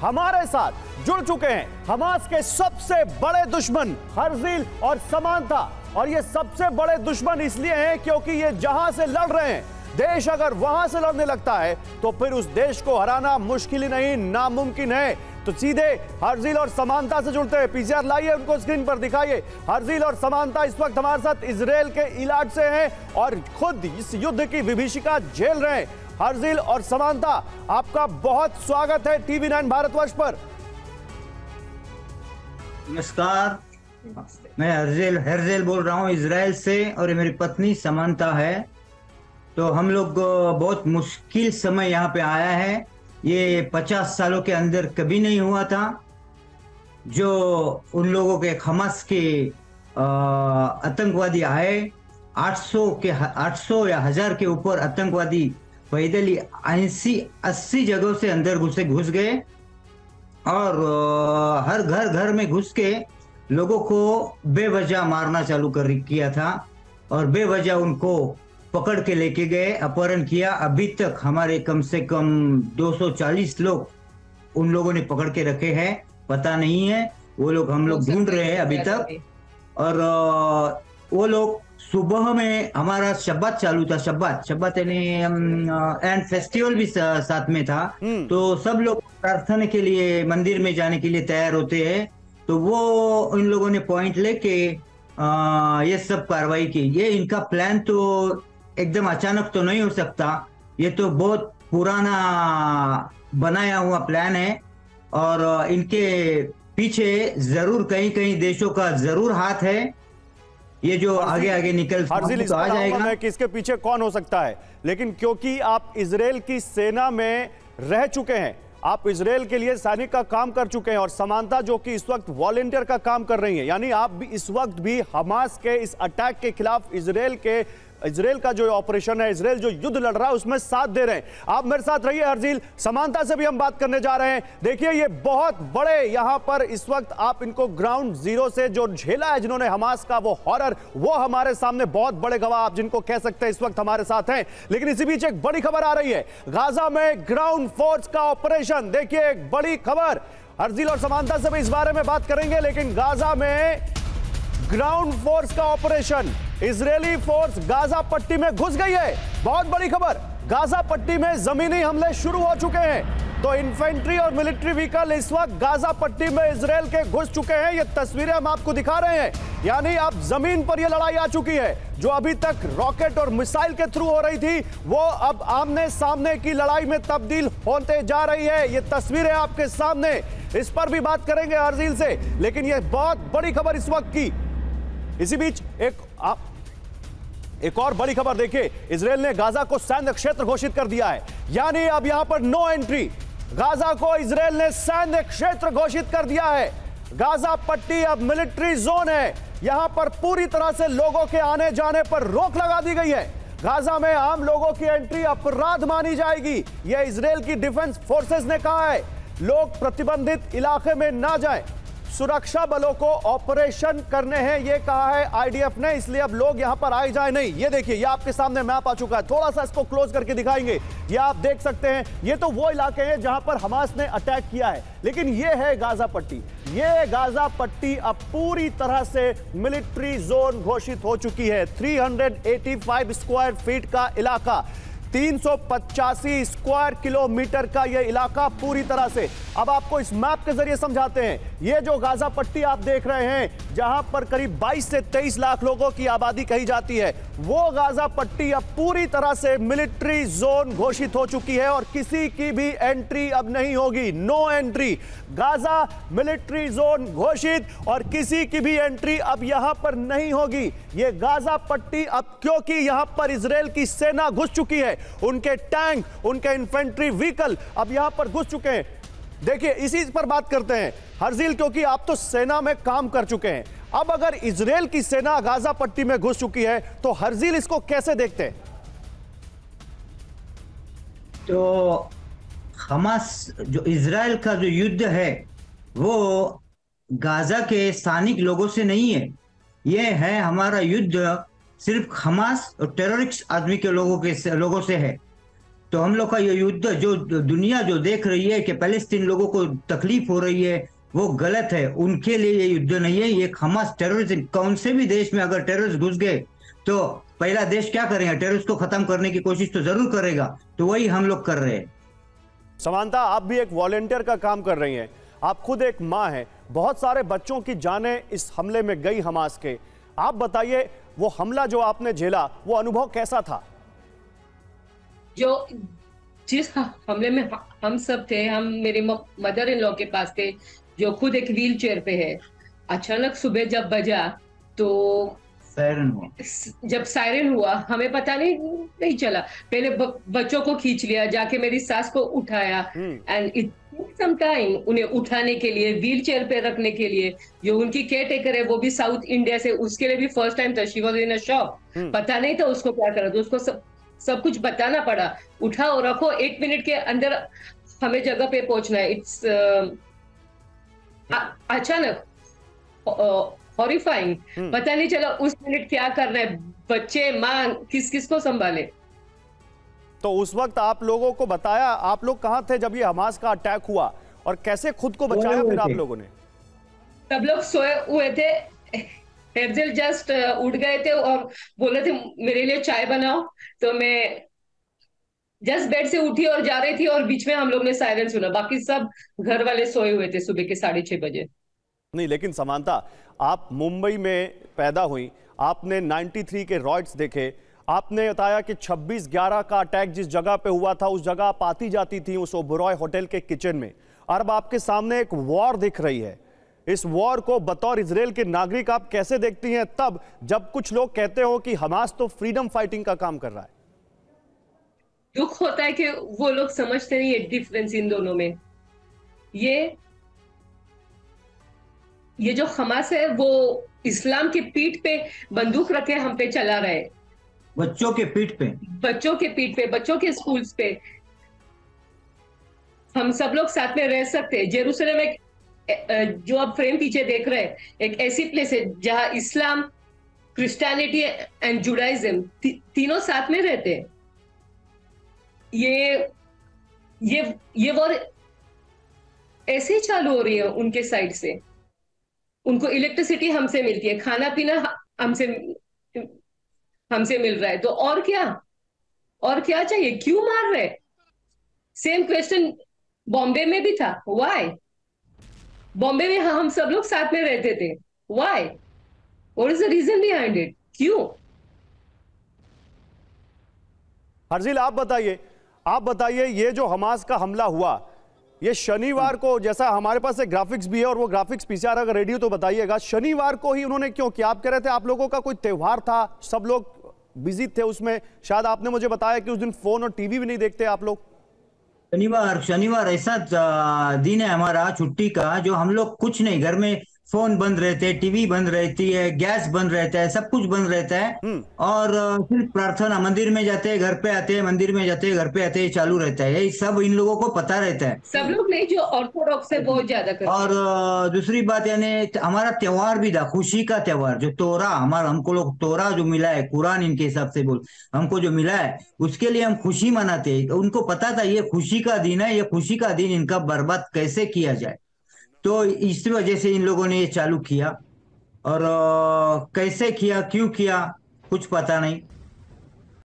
हमारे साथ जुड़ चुके हैं हमास के सबसे बड़े दुश्मन हर्जिल और समांथा। और ये सबसे बड़े दुश्मन इसलिए हैं क्योंकि ये जहां से लड़ रहे हैं, देश अगर वहां से लड़ने लगता है तो फिर उस देश को हराना मुश्किल ही नहीं, नामुमकिन है। तो सीधे हर्जिल और समांथा से जुड़ते हैं। पीसीआर लाइए, उनको स्क्रीन पर दिखाइए। हर्जिल और समांथा इस वक्त हमारे साथ इजराइल के इलाट से हैं और खुद इस युद्ध की विभीषिका झेल रहे हैं। हर्जिल और समांथा, आपका बहुत स्वागत है टीवी9 भारतवर्ष पर। नमस्कार, मैं हर्जिल बोल रहा हूँ इजराइल से और मेरी पत्नी समांथा है। तो हम लोग बहुत मुश्किल समय यहाँ पे आया है। ये 50 सालों के अंदर कभी नहीं हुआ था। जो उन लोगों के हमास के आतंकवादी आए, 800 या 1000 के ऊपर आतंकवादी पैदल ही 80 जगहों से अंदर घुस गए और हर घर में घुस के लोगों को बेवजह मारना चालू किया था और बेवजह उनको पकड़ के लेके गए, अपहरण किया। अभी तक हमारे कम से कम 240 लोग उन लोगों ने पकड़ के रखे हैं, पता नहीं है वो लोग, हम लोग ढूंढ रहे हैं अभी तक। और वो लोग सुबह में हमारा शब्बात चालू था, शब्बात एंड फेस्टिवल भी साथ में था। तो सब लोग प्रार्थना के लिए मंदिर में जाने के लिए तैयार होते हैं। तो वो इन लोगों ने पॉइंट लेके ये सब कार्रवाई की। ये इनका प्लान तो एकदम अचानक तो नहीं हो सकता, ये तो बहुत पुराना बनाया हुआ प्लान है और इनके पीछे जरूर कहीं देशों का जरूर हाथ है। ये जो आगे निकल तो आ जाएगा कि इसके पीछे कौन हो सकता है, लेकिन क्योंकि आप इजराइल की सेना में रह चुके हैं, आप इजराइल के लिए सैनिक का काम कर चुके हैं और समांथा जो कि इस वक्त वॉलंटियर का काम कर रही है, यानी आप भी इस वक्त भी हमास के इस अटैक के खिलाफ इजराइल का जो ऑपरेशन है, इजराइल जो युद्ध लड़ रहा है उसमें साथ दे रहे हैं। आप मेरे साथ रहिए हर्जिल। समांथा से भी हम बात करने जा रहे हैं। देखिए ये बहुत बड़े यहां पर इस वक्त आप इनको ग्राउंड जीरो से जो झेला है जिन्होंने हमास का वो हॉरर, वो हमारे सामने बहुत बड़े गवाह आप जिनको कह सकते हैं इस वक्त हमारे साथ हैं। लेकिन इसी बीच एक बड़ी खबर आ रही है, गाजा में ग्राउंड फोर्स का ऑपरेशन। देखिए एक बड़ी खबर, हर्जिल और समांथा से भी इस बारे में बात करेंगे। लेकिन गाजा में ग्राउंड फोर्स का ऑपरेशन, इजरायली फोर्स गाजा पट्टी में घुस गई है। बहुत बड़ी खबर, गाजा पट्टी में जमीनी हमले शुरू हो चुके हैं। तो इन्फेंट्री और मिलिट्री व्हीकल इस वक्त गाजा पट्टी में इजराइल के घुस चुके हैं। ये तस्वीरें हम आपको दिखा रहे हैं, यानी अब जमीन पर यह लड़ाई आ चुकी है। जो अभी तक रॉकेट और मिसाइल के थ्रू हो रही थी, वो अब आमने सामने की लड़ाई में तब्दील होते जा रही है। ये तस्वीरें आपके सामने, इस पर भी बात करेंगे हर्जिल से। लेकिन ये बहुत बड़ी खबर इस वक्त की। इसी बीच एक और बड़ी खबर देखिए, इजराइल ने गाजा को सैन्य क्षेत्र घोषित कर दिया है, यानी अब यहां पर नो एंट्री। गाजा को इजराइल ने सैन्य क्षेत्र घोषित कर दिया है। गाजा पट्टी अब मिलिट्री जोन है, यहां पर पूरी तरह से लोगों के आने जाने पर रोक लगा दी गई है। गाजा में आम लोगों की एंट्री अपराध मानी जाएगी, यह इजराइल की डिफेंस फोर्सेस ने कहा है। लोग प्रतिबंधित इलाके में ना जाएं, सुरक्षा बलों को ऑपरेशन करने हैं, यह कहा है आईडीएफ ने, इसलिए अब लोग यहां पर आए जाए नहीं। ये देखिए, ये आपके सामने मैप आ चुका है, थोड़ा सा इसको क्लोज करके दिखाएंगे। ये आप देख सकते हैं, ये तो वो इलाके हैं जहां पर हमास ने अटैक किया है। लेकिन ये है गाजा पट्टी। ये गाजा पट्टी अब पूरी तरह से मिलिट्री जोन घोषित हो चुकी है। 385 स्क्वायर फीट का इलाका, 385 स्क्वायर किलोमीटर का यह इलाका पूरी तरह से। अब आपको इस मैप के जरिए समझाते हैं। यह जो गाजा पट्टी आप देख रहे हैं, जहां पर करीब 22 से 23 लाख लोगों की आबादी कही जाती है, वो गाजा पट्टी अब पूरी तरह से मिलिट्री जोन घोषित हो चुकी है और किसी की भी एंट्री अब नहीं होगी। No entry, Gaza military zone घोषित और किसी की भी एंट्री अब यहां पर नहीं होगी। यह गाजा पट्टी अब, क्योंकि यहां पर इजराइल की सेना घुस चुकी है, उनके टैंक, उनके इन्फेंट्री व्हीकल अब यहां पर घुस चुके हैं। देखिए इसी पर बात करते हैं हर्जिल, क्योंकि आप तो सेना में काम कर चुके हैं। अब अगर इजराइल की सेना गाजा पट्टी में घुस चुकी है तो हर्जिल इसको कैसे देखते हैं? तो हमास जो इजराइल का जो युद्ध है वो गाजा के स्थानिक लोगों से नहीं है। ये है हमारा युद्ध सिर्फ हमास और टेररिस्ट आदमी के लोगों से है। तो हम लोग का ये युद्ध जो दुनिया जो देख रही है कि पैलेस्तीन लोगों को तकलीफ हो रही है, वो गलत है। उनके लिए ये युद्ध नहीं है, ये हमास टेररिज्म। कौन से भी देश में अगर टेररिस्ट घुस गए तो पहला देश क्या करेगा? टेररिस्ट को खत्म करने की कोशिश तो जरूर करेगा। तो वही हम लोग कर रहे हैं। समांता, आप भी एक वॉलेंटियर का काम कर रही हैं, आप खुद एक मां हैं, बहुत सारे बच्चों की जानें इस हमले में गई हमास के। आप बताइए, वो हमला जो आपने झेला, वो अनुभव कैसा था? जो जिस हमले में हम सब थे, हम मेरे मदर इन लॉ के पास थे, जो खुद एक व्हील चेयर पे है। अचानक सुबह जब बजा तो सायरन हुआ, जब सायरन हुआ हमें पता नहीं चला। पहले बच्चों को खींच लिया, जाके मेरी सास को उठाया, एंड इट सम टाइम उन्हें उठाने के लिए, व्हील चेयर पे रखने के लिए। जो उनकी केयर टेकर है वो भी साउथ इंडिया से, उसके लिए भी फर्स्ट टाइम था। She was in a shock, पता नहीं था उसको क्या करना, तो उसको सब कुछ बताना पड़ा। उठाओ, रखो, 1 मिनट के अंदर हमें जगह पे पहुंचना है। इट्स अचानक हॉरिफाइंग, पता नहीं चला उस मिनट क्या कर रहे हैं। बच्चे, मां, किस को संभाले। तो उस वक्त आप लोगों को बताया, आप लोग कहां थे जब ये हमास का अटैक हुआ, और कैसे खुद को बचाया फिर आप लोगों ने? सब लोग सोए हुए थे। हेर्जेल जस्ट उठ गए थे और बोले थे मेरे लिए चाय बनाओ। तो मैं जस्ट बेड से उठी और जा रही थी, और बीच में हम लोग ने सायरन सुना। बाकी सब घर वाले सोए हुए थे सुबह के 6:30 बजे। नहीं, लेकिन समांता, आप मुंबई में पैदा हुई, आपने 93 के रॉयट्स देखे, आपने बताया कि 26/11 का अटैक जिस जगह पे हुआ था उस जगह आप आती जाती थी, उस ओबरॉय होटल के किचन में। और अब आपके सामने एक वॉर दिख रही है। इस वॉर को बतौर इजराइल के नागरिक आप कैसे देखती हैं, तब जब कुछ लोग कहते हो कि हमास तो फ्रीडम फाइटिंग का काम कर रहा है? दुख होता है कि वो लोग समझते नहीं है डिफरेंस इन दोनों में। ये जो हमास है वो इस्लाम की पीठ पे बंदूक रखे हम पे चला रहे हैं। बच्चों के पीठ पे, बच्चों के पीठ पे, बच्चों के स्कूल्स पे। हम सब लोग साथ में रह सकते हैं। जेरूसलम एक, जो आप फ्रेम पीछे देख रहे हैं, एक ऐसी प्लेस है जहां इस्लाम, क्रिश्चियनिटी एंड जुडाइज्म तीनों साथ में रहते हैं। ये वॉर ऐसे ही चालू हो रही है उनके साइड से। उनको इलेक्ट्रिसिटी हमसे मिलती है, खाना पीना हमसे मिल रहा है, तो और क्या चाहिए? क्यों मार रहे? सेम क्वेश्चन बॉम्बे में भी था, व्हाई? बॉम्बे में हम सब लोग साथ में रहते थे, why? What is the reason behind it? क्यों? हर्जिल, आप बताइए, ये जो हमास का हमला हुआ, ये शनिवार को, जैसा हमारे पास एक ग्राफिक्स भी है और वो ग्राफिक्स पीछे अगर रेडियो तो बताइएगा, शनिवार को ही उन्होंने क्यों किया? आप कह रहे थे आप लोगों का कोई त्योहार था, सब लोग बिजी थे उसमें, शायद आपने मुझे बताया कि उस दिन फोन और टीवी भी नहीं देखते आप लोग। शनिवार ऐसा दिन है हमारा छुट्टी का, जो हम लोग कुछ नहीं, घर में फोन बंद रहते हैं, टीवी बंद रहती है, गैस बंद रहता है, सब कुछ बंद रहता है। और सिर्फ प्रार्थना, मंदिर में जाते हैं, घर पे आते हैं, मंदिर में जाते हैं, घर पे आते हैं, चालू रहता है। ये सब इन लोगों को पता रहता है। सब लोग नहीं, जो ऑर्थोडॉक्स है बहुत ज्यादा करते हैं। और दूसरी बात यानी हमारा त्योहार भी था, खुशी का त्योहार, जो तोरा हमारा, हमको लोग तोरा जो मिला है, कुरान इनके हिसाब से हमको जो मिला है, उसके लिए हम खुशी मनाते हैं। उनको पता था ये खुशी का दिन है, ये खुशी का दिन इनका बर्बाद कैसे किया जाए, तो इस वजह से इन लोगों ने ये चालू किया। और कैसे किया, क्यों किया, कुछ पता नहीं।